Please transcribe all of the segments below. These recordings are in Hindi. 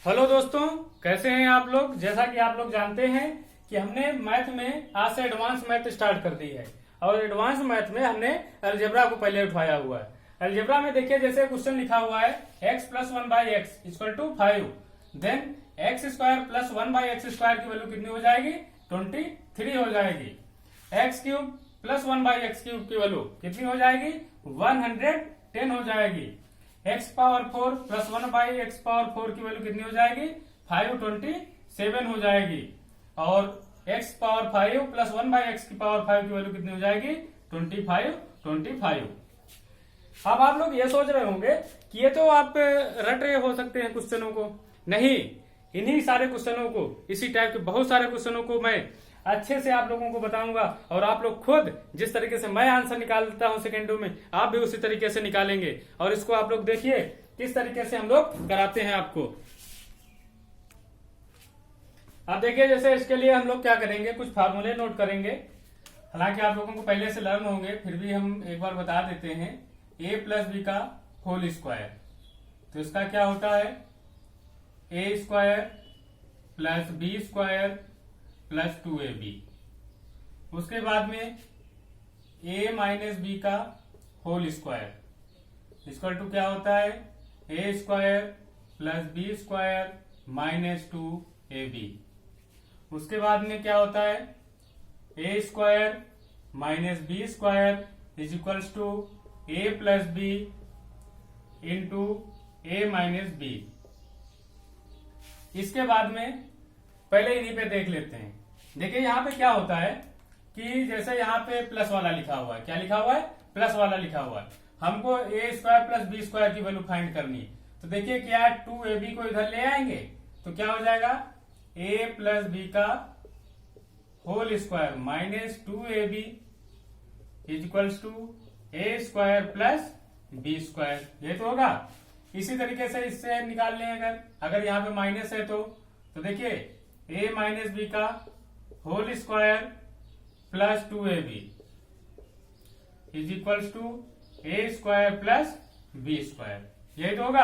हेलो दोस्तों, कैसे हैं आप लोग। जैसा कि आप लोग जानते हैं कि हमने मैथ में आज से एडवांस मैथ स्टार्ट कर दी है और एडवांस मैथ में हमने अलजेब्रा को पहले उठाया हुआ है। अलजेब्रा में देखिए, जैसे क्वेश्चन लिखा हुआ है x plus 1/x equal to 5, then x square plus 1/x² की वैल्यू कितनी हो जाएगी? 23 हो जाएगी। एक्स क्यूब प्लस 1/x³ की वैल्यू कितनी हो जाएगी? 110 हो जाएगी। x power 4 plus 1/x power 4 की वैल्यू कितनी हो जाएगी? 527 हो जाएगी। और x पावर 5 प्लस 1/x की पावर 5 की वैल्यू कितनी हो जाएगी? 25। अब आप लोग ये सोच रहे होंगे कि ये तो आप रट रहे हो सकते हैं क्वेश्चनों को। नहीं, इन्हीं सारे क्वेश्चनों को, इसी टाइप के बहुत सारे क्वेश्चनों को मैं अच्छे से आप लोगों को बताऊंगा और आप लोग खुद जिस तरीके से मैं आंसर निकालता हूं सेकेंडों में, आप भी उसी तरीके से निकालेंगे। और इसको आप लोग देखिए किस तरीके से हम लोग कराते हैं आपको। अब देखिए, जैसे इसके लिए हम लोग क्या करेंगे, कुछ फार्मूले नोट करेंगे। हालांकि आप लोगों को पहले से लर्न होंगे, फिर भी हम एक बार बता देते हैं। a प्लस बी का होल स्क्वायर, तो इसका क्या होता है? a square plus b square plus 2ab। उसके बाद में a माइनस बी का होल स्क्वायर इक्वल टू क्या होता है? a square plus b square minus 2ab। उसके बाद में क्या होता है? a square minus b square is equals to a plus b into a minus b. इसके बाद में पहले इन्हीं पे देख लेते हैं। देखिए यहाँ पे क्या होता है कि जैसे यहाँ पे प्लस वाला लिखा हुआ है, क्या लिखा हुआ है? प्लस वाला लिखा हुआ है। हमको a square plus b square की वैल्यू फाइंड करनी है। तो देखिए क्या, 2ab को इधर ले आएंगे तो क्या हो जाएगा? a प्लस बी का whole square minus 2ab is equals to a square plus b square. ये तो होगा। इसी तरीके से इससे निकाल लें, अगर यहाँ पे माइनस है तो देखिए a माइनस बी का whole square plus 2ab is equals to a square plus b square. यही तो होगा।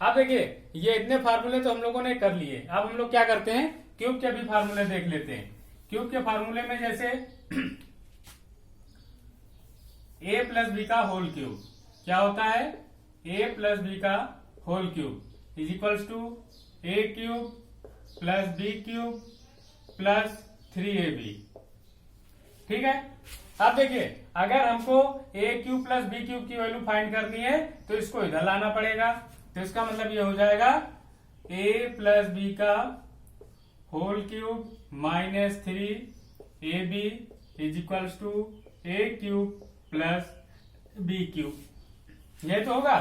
अब देखिए, ये इतने फार्मूले तो हम लोगों ने कर लिए। अब हम लोग क्या करते हैं, क्यूब के भी फार्मूले देख लेते हैं। क्यूब के फार्मूले में जैसे a प्लस बी का होल क्यूब क्या होता है? a प्लस बी का whole cube is equals to a cube plus b cube plus 3ab। ठीक है। अब देखिए, अगर हमको a cube plus b cube की वैल्यू फाइंड करनी है तो इसको इधर लाना पड़ेगा। तो इसका मतलब ये हो जाएगा a प्लस बी का whole cube minus 3ab is equals to a cube plus b cube. ये तो होगा।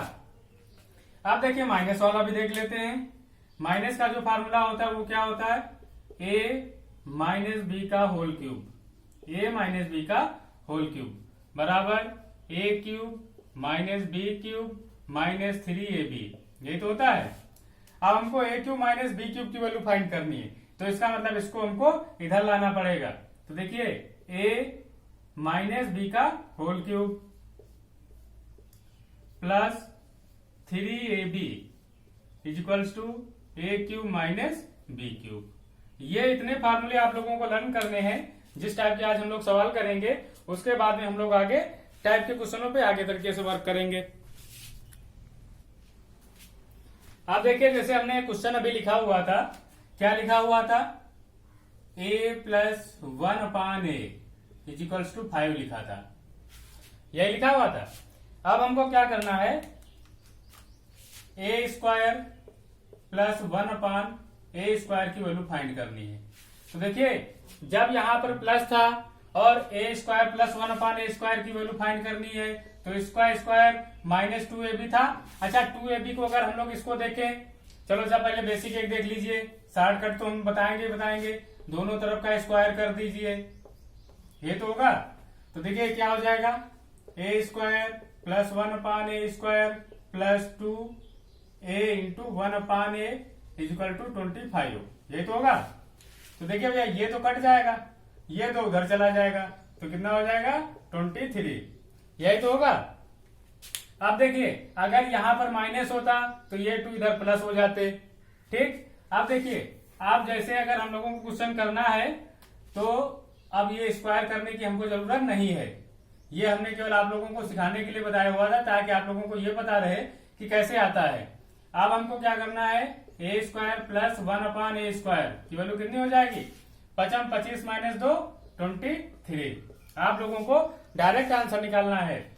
अब देखिए, माइनस वाला भी देख लेते हैं। माइनस का जो फार्मूला होता है वो क्या होता है? a माइनस बी का whole cube, a minus b का होल क्यूब बराबर a cube minus b cube minus 3ab। यही तो होता है। अब हमको a cube minus b cube की वैल्यू फाइंड करनी है, तो इसका मतलब इसको हमको इधर लाना पड़ेगा। तो देखिए, a माइनस बी का whole cube plus 3ab is equals to a cube minus b cube. ये इतने फार्मूले आप लोगों को लर्न करने हैं। जिस टाइप के आज हम लोग सवाल करेंगे उसके बाद में हम लोग आगे टाइप के क्वेश्चनों पे आगे तरीके से वर्क करेंगे। आप देखिए, जैसे हमने क्वेश्चन अभी लिखा हुआ था, क्या लिखा हुआ था? a plus 1/a is equals to 5 लिखा था। यही लिखा हुआ था। अब हमको क्या करना है? a square plus 1/a square की वैल्यू फाइंड करनी है। तो देखिए, जब यहां पर प्लस था और a square plus 1/a square की वैल्यू फाइंड करनी है तो इसका स्क्वायर माइनस 2ab था। अच्छा, 2ab को अगर हम लोग इसको देखें, चलो जब पहले बेसिक एक देख लीजिए, शॉर्टकट तो हम बताएंगे। दोनों तरफ का स्क्वायर कर दीजिए, ये तो होगा। तो देखिए क्या हो जाएगा? a square plus 1/a square plus 2a into 1/a is equal to 25। यही तो होगा। तो देखिए भैया, ये तो कट जाएगा, ये तो उधर चला जाएगा, तो कितना हो जाएगा? 23। यही तो होगा। अब देखिए अगर यहाँ पर माइनस होता तो ये 2 इधर प्लस हो जाते। ठीक, अब देखिए आप जैसे अगर हम लोगों को क्वेश्चन करना है तो अब ये स्क्वायर करने की हमको जरूरत नहीं है, ये हमने केवल आप लोगों को सिखाने के लिए बताया हुआ था ताकि आप लोगों को ये पता रहे कि कैसे आता है। अब हमको क्या करना है, ए स्क्वायर प्लस 1/a² की वैल्यू कितनी हो जाएगी, 25 माइनस 2 23। आप लोगों को डायरेक्ट आंसर निकालना है।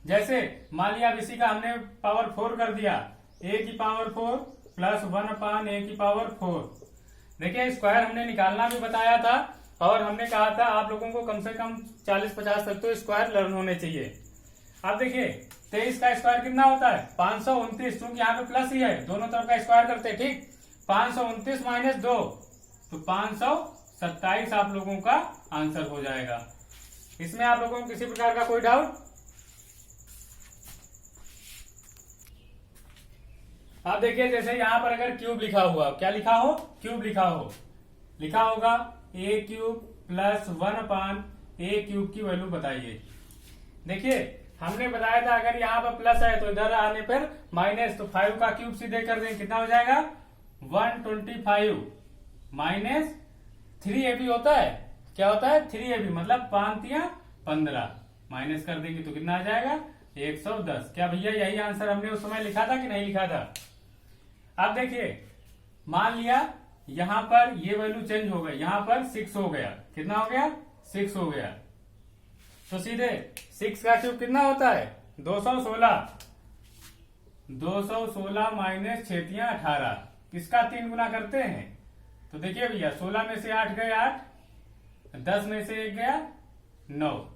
जैसे मान लिया अब इसी का हमने पावर 4 कर दिया, a की पावर 4 प्लस 1/a⁴। देखिए स्क्वायर हमने निकालना भी बताया था और हमने कहा था आप लोगों को कम से कम 40-50 तक तो स्क्वायर लर्न होने चाहिए। अब देखिए 23 का स्क्वायर कितना होता है, 529, क्योंकि यहाँ पे प्लस ही है, दोनों तरफ का स्क्वायर करते हैं। ठीक, 529 माइनस 2 तो 527 आप लोगों का आंसर हो जाएगा। इसमें आप लोगों को किसी प्रकार का कोई डाउट? अब देखिए जैसे यहाँ पर अगर क्यूब लिखा हुआ, क्या लिखा हो, क्यूब लिखा हो, लिखा होगा a³ प्लस 1/a³ की वैल्यू बताइए। देखिए हमने बताया था अगर यहाँ पर प्लस है तो इधर आने पर माइनस, तो 5 का क्यूब सीधे कर देंगे, कितना हो जाएगा 125 माइनस 3ab होता है, क्या होता है 3ab मतलब 5×3=15, माइनस कर देंगे तो कितना आ जाएगा 110। क्या भैया यही आंसर हमने उस समय लिखा था कि नहीं लिखा था? अब देखिए मान लिया यहां पर ये वैल्यू चेंज हो गई, यहां पर 6 हो गया, कितना हो गया 6 हो गया, तो सीधे 6 का क्यूब कितना होता है 216 माइनस 6×18, किसका 3 गुना करते हैं, तो देखिए भैया 16 में से 8 गए 8, 10 में से 1 गया 9,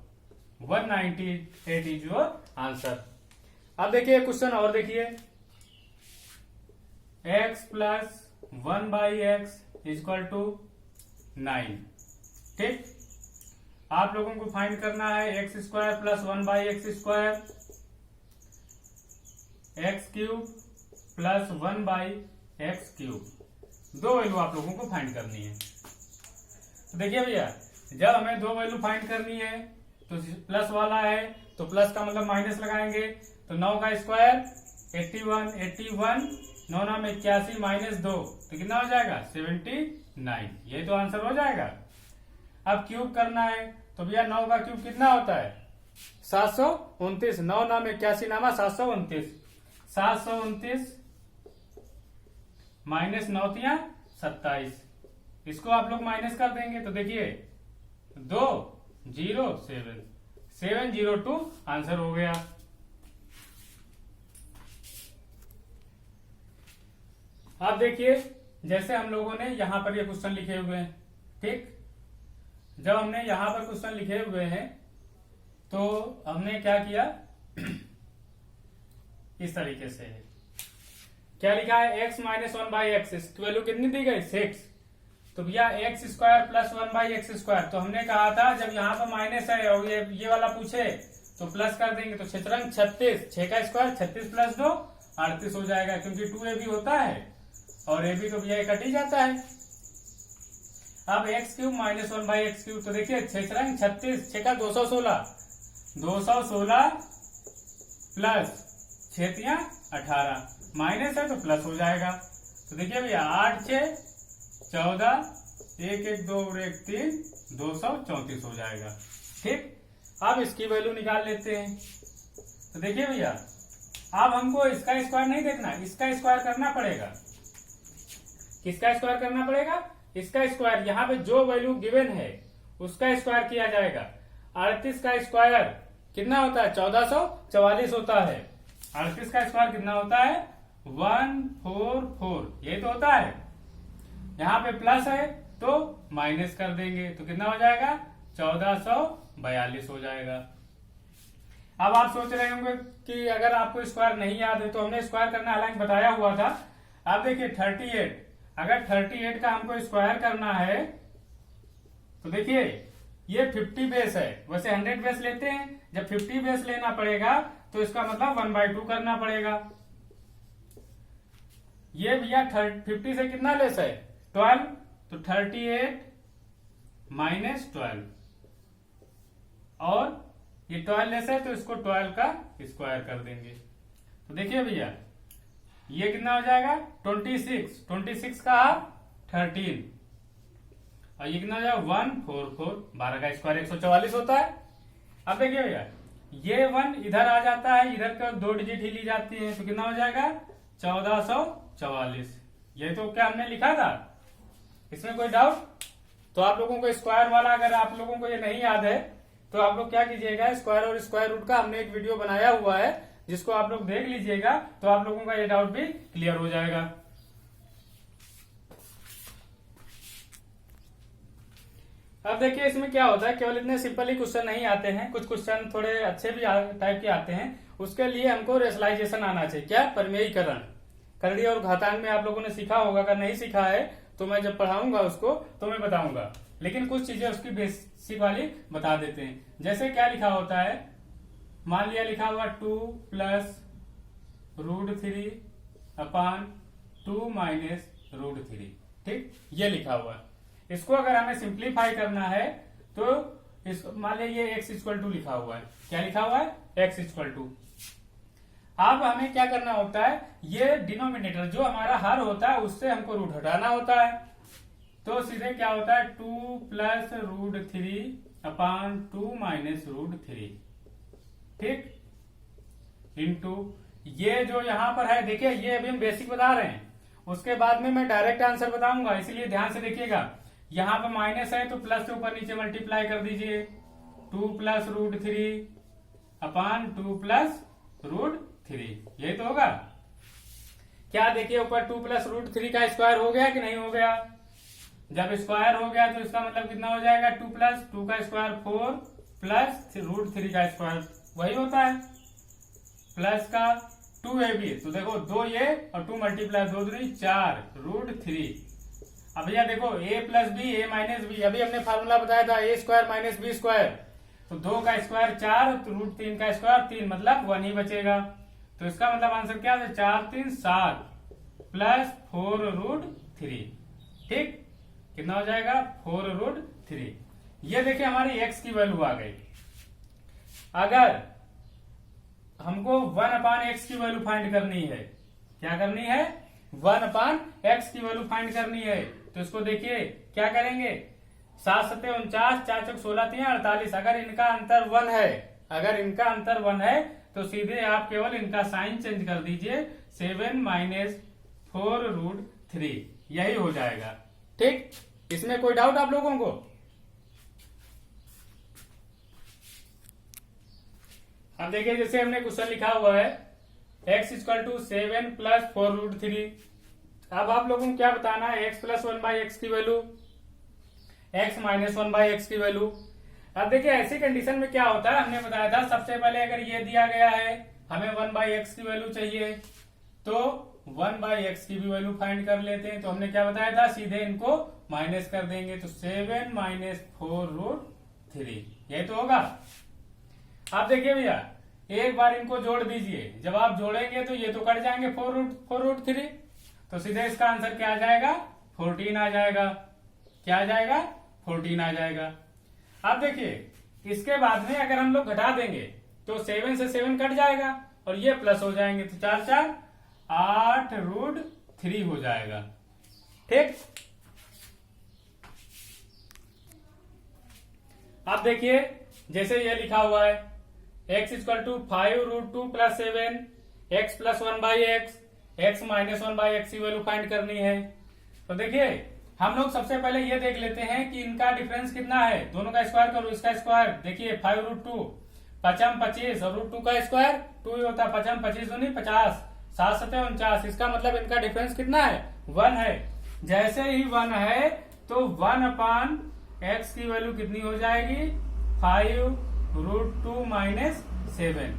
198 इज योर आंसर। अब देखिए क्वेश्चन और देखिए, x plus 1/x equal to 9। ठीक, आप लोगों को फाइंड करना है x² plus 1/x², x³ plus 1/x³, दो वैल्यू आप लोगों को फाइंड करनी है। तो देखिए भैया जब हमें दो वैल्यू फाइंड करनी है तो प्लस वाला है तो प्लस का मतलब माइनस लगाएंगे, तो 9 का स्क्वायर 81, 9 में 81 माइनस 2 तो कितना हो जाएगा 79, ये तो आंसर हो जाएगा। अब क्यूब करना है तो भैया 9 का क्यूब कितना होता है 729, 9 में 81 नामा 729 माइनस 9 27, इसको आप लोग माइनस कर देंगे तो देखिए 702 आंसर हो गया। अब देखिए जैसे हम लोगों ने यहां पर ये क्वेश्चन लिखे हुए हैं, ठीक, जब हमने यहां पर क्वेश्चन लिखे हुए हैं तो हमने क्या किया इस तरीके से, क्या लिखा है x माइनस 1/x, इसकी वैल्यू कितनी दी गई 6, तो भैया x² प्लस 1/x², तो हमने कहा था जब यहाँ पर माइनस है और ये वाला पूछे तो प्लस कर देंगे, तो 36, 6 का स्क्वायर 36 प्लस 2 38 हो जाएगा, क्योंकि 2ab होता है और ab तो भैया कट ही जाता है। अब x³ माइनस 1/x³, तो देखिए 6×36, 6 का 216 प्लस 6×18, माइनस है तो प्लस हो जाएगा, तो देखिए भैया 8 6 14, 1 1 2 और 1 3, 234 हो जाएगा। ठीक, अब इसकी वैल्यू निकाल लेते हैं, तो देखिए भैया अब हमको इसका स्क्वायर नहीं देखना, इसका स्क्वायर करना पड़ेगा। किसका स्क्वायर करना पड़ेगा, इसका स्क्वायर, यहाँ पे जो वैल्यू गिवन है उसका स्क्वायर किया जाएगा। 38 का स्क्वायर कितना होता है 1444 होता है, 38 का स्क्वायर कितना होता है 144, ये तो होता है। यहाँ पे प्लस है तो माइनस कर देंगे तो कितना हो जाएगा 1442 हो जाएगा। अब आप सोच रहे होंगे कि अगर आपको स्क्वायर नहीं याद है तो हमने स्क्वायर करना हालांकि बताया हुआ था। अब देखिए 38, अगर 38 का हमको स्क्वायर करना है तो देखिए ये 50 बेस है, वैसे 100 बेस लेते हैं, जब 50 बेस लेना पड़ेगा तो इसका मतलब 1/2 करना पड़ेगा। ये भैया 50 से कितना लेस है 12, तो 38 माइनस 12 और ये 12 लेस है तो इसको 12 का स्क्वायर कर देंगे। तो देखिए भैया ये कितना हो जाएगा 26 का हाफ 13 और ये कितना हो जाएगा 144, 12 का स्क्वायर 144 होता है। अब देखिए भैया ये 1 इधर आ जाता है, इधर का 2 डिजिट ही ली जाती है, तो कितना हो जाएगा 1444। ये तो क्या हमने लिखा था, इसमें कोई डाउट? तो आप लोगों को स्क्वायर वाला अगर आप लोगों को ये नहीं याद है तो आप लोग क्या कीजिएगा, स्क्वायर और स्क्वायर रूट का हमने एक वीडियो बनाया हुआ है जिसको आप लोग देख लीजिएगा, तो आप लोगों का ये डाउट भी क्लियर हो जाएगा। अब देखिए इसमें क्या होता है, केवल इतने सिंपल ही क्वेश्चन नहीं आते हैं, कुछ क्वेश्चन थोड़े अच्छे भी टाइप के आते हैं। उसके लिए हमको रेशनलाइजेशन आना चाहिए, क्या परिमेयीकरण। करड़ी और घातांक में आप लोगों ने सीखा होगा, अगर नहीं सीखा है तो मैं जब पढ़ाऊंगा उसको तो मैं बताऊंगा, लेकिन कुछ चीजें उसकी बेसिक वाली बता देते हैं। जैसे क्या लिखा होता है, मान लिया लिखा हुआ 2 प्लस √3 अपान 2 माइनस √3, ठीक, ये लिखा हुआ है। इसको अगर हमें सिंप्लीफाई करना है तो इस मान लिया ये x इक्वल टू लिखा हुआ है, क्या लिखा हुआ है x इक्वल टू। अब हमें क्या करना होता है, ये डिनोमिनेटर जो हमारा हर होता है उससे हमको रूट हटाना होता है। तो सीधे क्या होता है 2 प्लस √3 अपान 2 माइनस √3, ठीक, इंटू ये जो यहां पर है, देखिए ये अभी हम बेसिक बता रहे हैं, उसके बाद में मैं डायरेक्ट आंसर बताऊंगा, इसीलिए ध्यान से देखिएगा। यहां पर माइनस है तो प्लस के ऊपर नीचे मल्टीप्लाई कर दीजिए, 2 प्लस √3 अपान 2 प्लस √3, यही तो होगा। क्या देखिए ऊपर 2 प्लस √3 का स्क्वायर हो गया कि नहीं हो गया? जब स्क्वायर हो गया तो इसका मतलब कितना हो जाएगा 2 प्लस 2 का स्क्वायर 4 प्लस √3 का स्क्वायर वही होता है, प्लस का 2 है भी, तो देखो 2 ये और 2 मल्टीप्लाई 2 दूनी 4 √3। अब भैया देखो a plus b a minus b, अभी हमने फार्मूला बताया था a square minus b square, तो 2 का स्क्वायर 4 तो √3 का स्क्वायर 3, मतलब 1 ही बचेगा। तो इसका मतलब आंसर क्या है 4 3 7 प्लस 4 √3, ठीक, कितना हो जाएगा 4 √3। ये देखिए हमारी x की वैल्यू आ गई। अगर हमको 1/x की वैल्यू फाइंड करनी है, क्या करनी है 1/x की वैल्यू फाइंड करनी है, तो इसको देखिए क्या करेंगे, 7 7 49 4 4 16 3 48। अगर इनका अंतर 1 है, अगर इनका अंतर 1 है तो सीधे आप केवल इनका साइन चेंज कर दीजिए, 7 माइनस 4 √3, यही हो जाएगा, ठीक। इसमें कोई डाउट आप लोगों को? अब देखिए जैसे हमने क्वेश्चन लिखा हुआ है x इक्वल टू 7 प्लस 4 √3। अब आप लोगों को क्या बताना है, x प्लस 1/x की वैल्यू, x माइनस 1/x की वैल्यू। अब देखिए ऐसी कंडीशन में क्या होता है, हमने बताया था सबसे पहले अगर ये दिया गया है हमें 1/x की वैल्यू चाहिए तो 1/x की भी वैल्यू फाइंड कर लेते हैं। तो हमने क्या बताया था, सीधे इनको माइनस कर देंगे, तो 7 माइनस 4 √3, यही तो होगा। आप देखिए भैया एक बार इनको जोड़ दीजिए, जब आप जोड़ेंगे तो ये तो कट जाएंगे 4 √3, तो सीधे इसका आंसर क्या आ जाएगा 14 आ जाएगा। क्या आ जाएगा 14 आ जाएगा। अब देखिए इसके बाद में अगर हम लोग घटा देंगे तो 7 से 7 कट जाएगा और ये प्लस हो जाएंगे, तो 4 4 8 √3 हो जाएगा, ठीक। अब देखिए जैसे ये लिखा हुआ है x equal to 5 √2 plus 7 x plus 1/x, x minus 1/x की वैल्यू फाइंड करनी है। तो देखिए हम लोग सबसे पहले ये देख लेते हैं कि इनका डिफरेंस कितना है, दोनों का स्क्वायर करो, इसका स्क्वायर देखिए 5 √2 5 25 और √2 का स्क्वायर 2 ही होता है, 5 25 दूनी 50 7 7 49, इसका मतलब इनका डिफरेंस कितना है 1 है। जैसे ही 1 है तो 1/x की वैल्यू कितनी हो जाएगी 5 √2 माइनस 7,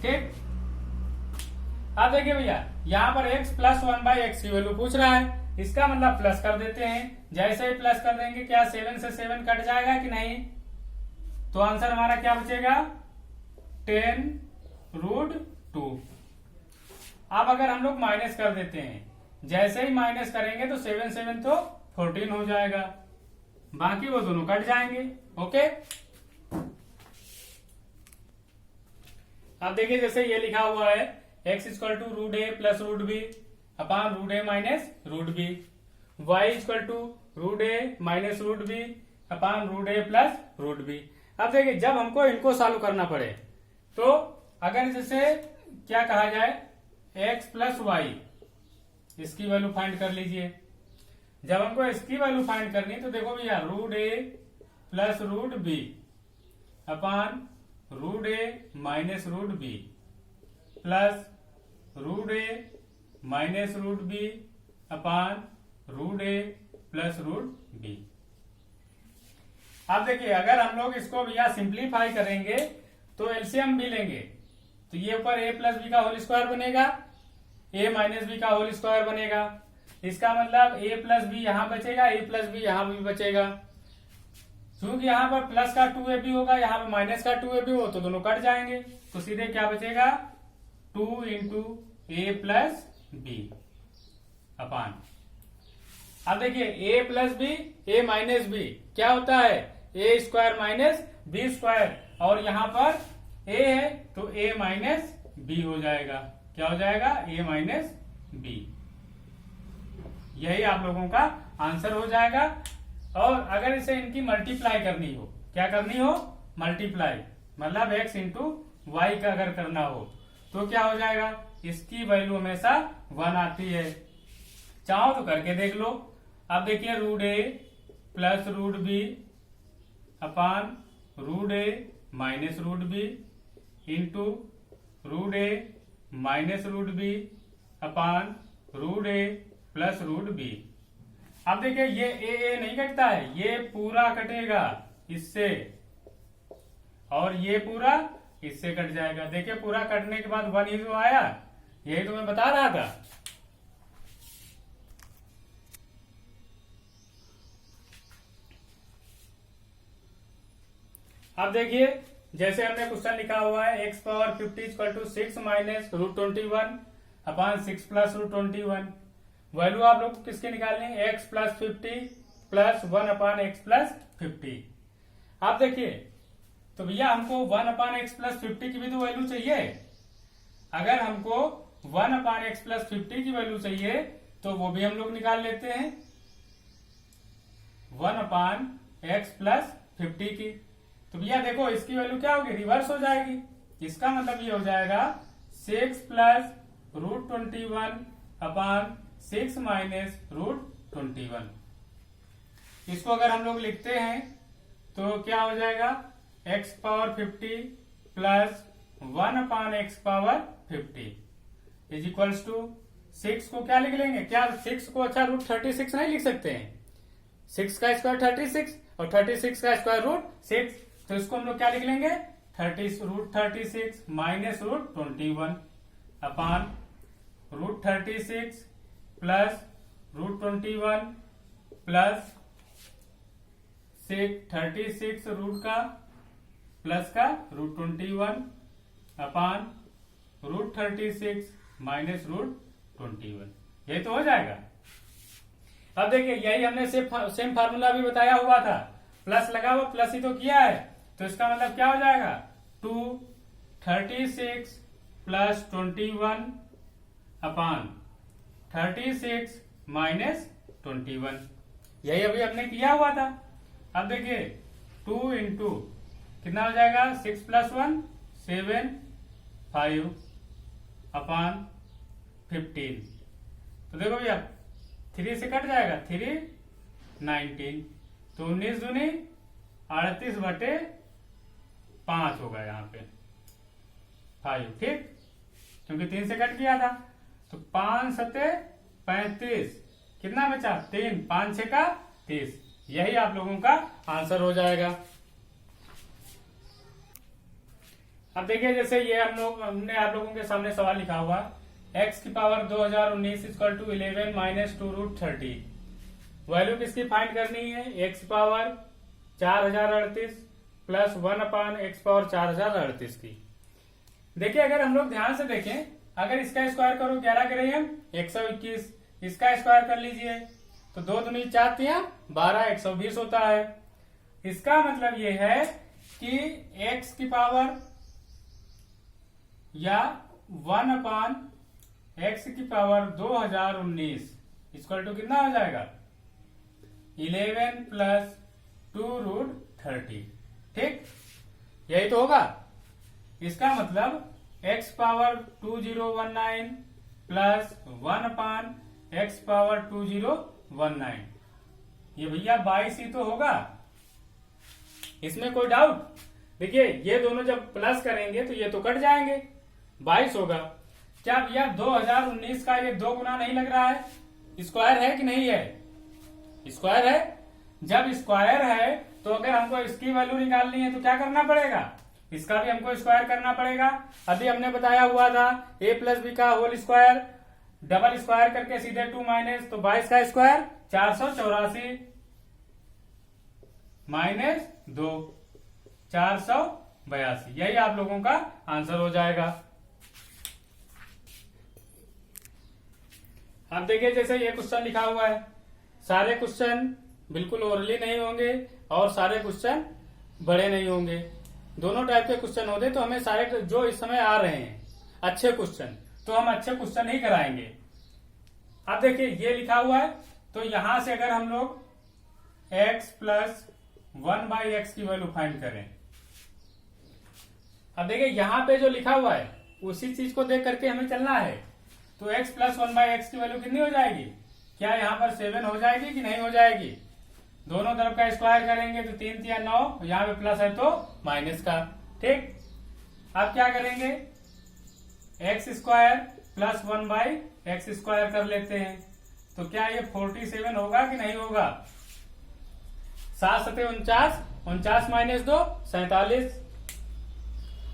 ठीक। अब देखिए भैया यहाँ पर x प्लस 1/x की वैल्यू पूछ रहा है, इसका मतलब प्लस कर देते हैं। जैसे ही प्लस कर देंगे क्या 7 से 7 कट जाएगा कि नहीं, तो आंसर हमारा क्या बचेगा 10 √2। अब अगर हम लोग माइनस कर देते हैं, जैसे ही माइनस करेंगे तो 7 7 तो 14 हो जाएगा, बाकी वो दोनों कट जाएंगे, ओके। अब देखिए जैसे ये लिखा हुआ है x equal to root A plus root B upon root A minus root b, y equal to root A minus root B upon root A plus root B. अब देखिए जब हमको इनको सॉल्व करना पड़े तो अगर जैसे क्या कहा जाए x प्लस वाई, इसकी वैल्यू फाइंड कर लीजिए। जब हमको इसकी वैल्यू फाइंड करनी तो देखो भैया रूट ए plus root B upon root ए minus root B plus root ए minus root B upon root ए प्लस रूट बी। अब देखिए अगर हम लोग इसको भैया सिंप्लीफाई करेंगे तो एलसीएम भी लेंगे तो ये ऊपर ए प्लस बी का होल स्क्वायर बनेगा, ए माइनस बी का होल स्क्वायर बनेगा। इसका मतलब ए प्लस बी यहां बचेगा, ए प्लस बी यहां भी बचेगा। क्योंकि यहाँ पर प्लस का 2ab होगा, यहाँ पर माइनस का 2ab हो तो दोनों कट जाएंगे, तो सीधे क्या बचेगा 2 इंटू ए प्लस बी अपान। अब देखिए ए plus b a minus B क्या होता है ए स्क्वायर माइनस बी स्क्वायर, और यहाँ पर ए है तो ए माइनस बी हो जाएगा। क्या हो जाएगा ए माइनस बी। यही आप लोगों का आंसर हो जाएगा। और अगर इसे इनकी मल्टीप्लाई करनी हो, क्या करनी हो मल्टीप्लाई, मतलब x इंटू वाई का अगर करना हो तो क्या हो जाएगा, इसकी वैल्यू हमेशा 1 आती है। चाहो तो करके देख लो। अब देखिए रूट ए plus root B upon root ए minus root B into root ए minus root B upon root ए प्लस रूट बी। अब देखिए ये ए नहीं कटता है, ये पूरा कटेगा इससे और ये पूरा इससे कट जाएगा। देखिए पूरा कटने के बाद 1 ही तो आया, यही तो मैं बता रहा था। अब देखिए जैसे हमने क्वेश्चन लिखा हुआ है x power 50 equal to 6 minus root 21 upon 6 plus root 21। Value आप लोग किसकी निकालनी है x plus 50 plus 1 upon x plus 50। आप देखिए तो भैया हमको 1 अपान एक्स प्लस 50 की भी तो वैल्यू चाहिए। अगर हमको 1 अपान एक्स प्लस 50 की वैल्यू चाहिए तो वो भी हम लोग निकाल लेते हैं 1 अपान एक्स प्लस 50 की। तो भैया देखो इसकी वैल्यू क्या होगी रिवर्स हो जाएगी। इसका मतलब ये हो जाएगा 6 plus root 21 upon 6 minus root 21। इसको अगर हम लोग लिखते हैं तो क्या हो जाएगा x power 50 plus 1 upon x power 50 is equals to 6 को क्या लिख लेंगे, क्या 6 को अच्छा रूट 36 नहीं लिख सकते हैं। 6 का स्क्वायर 36 और 36 का स्क्वायर रूट 6, तो इसको हम लोग क्या लिख लेंगे root 36 minus root 21 upon root 36 plus root 21 plus 36 root का प्लस का root 21 upon root 36 minus root 21। ये तो हो जाएगा। अब देखिए यही हमने सेम फार्मूला भी बताया हुआ था, प्लस लगा हुआ प्लस ही तो किया है, तो इसका मतलब क्या हो जाएगा 236 प्लस 21 अपान 36 माइनस 21। यही अभी हमने किया हुआ था। अब देखिए 2 इंटू कितना हो जाएगा 6 प्लस 1 7 5 अपान 15। तो देखो भैया 3 से कट जाएगा 3 19, तो 19 दूनी 38 बटे 5 होगा यहाँ पे 5, ठीक, क्योंकि 3 से कट गया था। तो 5 सते 35, कितना बचा 3, 5 6 का 30। यही आप लोगों का आंसर हो जाएगा। अब देखिए जैसे ये हमने आप लोगों के सामने सवाल लिखा हुआ x की power 2019 equal to 11 minus 2 root 30। Value किसकी फाइंड करनी है x power 4038 plus 1 upon x power 4038 की। देखिए अगर हम लोग ध्यान से देखें, अगर इसका स्क्वायर करो 11 करें हम 121, इसका स्क्वायर कर लीजिए तो 2 दूनी 4 तिया 12 120 होता है। इसका मतलब ये है कि x की पावर या 1/x की पावर 2019 इक्वल टू कितना हो जाएगा 11 प्लस 2√30। ठीक, यही तो होगा। इसका मतलब x power 2019 plus 1/x power 2019, ये भैया 22 ही तो होगा, इसमें कोई डाउट। देखिए ये दोनों जब प्लस करेंगे तो ये तो कट जाएंगे, 22 होगा। क्या भैया 2019 का ये 2 गुना नहीं लग रहा है? स्क्वायर है कि नहीं है? स्क्वायर है। जब स्क्वायर है तो अगर हमको इसकी वैल्यू निकालनी है तो क्या करना पड़ेगा, इसका भी हमको स्क्वायर करना पड़ेगा। अभी हमने बताया हुआ था a प्लस बी का होल स्क्वायर, डबल स्क्वायर करके सीधे 2 माइनस, तो 22 का स्क्वायर 484 माइनस 2 482, यही आप लोगों का आंसर हो जाएगा। अब देखिए जैसे ये क्वेश्चन लिखा हुआ है, सारे क्वेश्चन बिल्कुल ओरली नहीं होंगे और सारे क्वेश्चन बड़े नहीं होंगे, दोनों टाइप के क्वेश्चन होते, तो हमें सारे जो इस समय आ रहे हैं अच्छे क्वेश्चन, तो हम अच्छे क्वेश्चन ही कराएंगे। अब देखिए ये लिखा हुआ है, तो यहां से अगर हम लोग x प्लस 1/x की वैल्यू फाइंड करें, अब देखिए यहां पे जो लिखा हुआ है उसी चीज को देख करके हमें चलना है। तो x प्लस 1/x की वैल्यू कितनी हो जाएगी, क्या यहाँ पर 7 हो जाएगी कि नहीं हो जाएगी? दोनों तरफ का स्क्वायर करेंगे तो 3 या 9, यहाँ पे प्लस है तो माइनस का। ठीक, अब क्या करेंगे, x square plus 1/x square कर लेते हैं, तो क्या ये 47 होगा कि नहीं होगा? 7 7 49, 49 माइनस 2 47।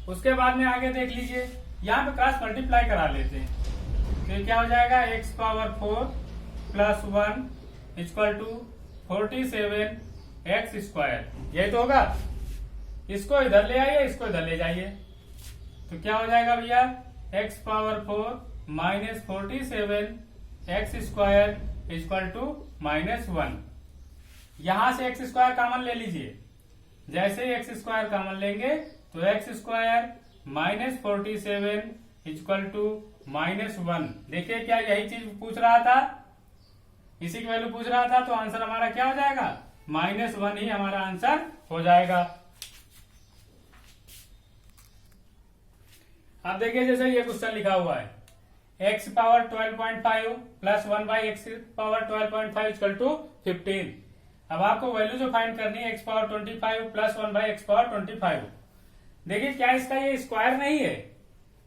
उसके बाद में आगे देख लीजिए, यहाँ पे क्रॉस मल्टीप्लाई करा लेते हैं, तो क्या हो जाएगा x power 4 plus 1 equal to 47x square, यही तो होगा। इसको इधर ले आइए, इसको इधर ले जाइए, तो क्या हो जाएगा भैया x power 4 minus 47x square equal to -1। यहां से x स्क्वायर कॉमन ले लीजिए, जैसे ही x स्क्वायर कॉमन लेंगे तो x square minus 47 equal to -1। देखिए क्या यही चीज पूछ रहा था, इसी की वैल्यू पूछ रहा था, तो आंसर हमारा क्या हो जाएगा -1 ही हमारा आंसर हो जाएगा। अब देखिए जैसे ये क्वेश्चन लिखा हुआ है, x power 12.5 plus 1/x power 12.5 equal to 15। अब आपको वैल्यू जो फाइंड करनी है x power 25 plus 1/x power 25। देखिए क्या इसका ये स्क्वायर नहीं है,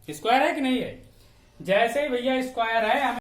स्क्वायर है कि नहीं है? जैसे ही भैया स्क्वायर है, हमें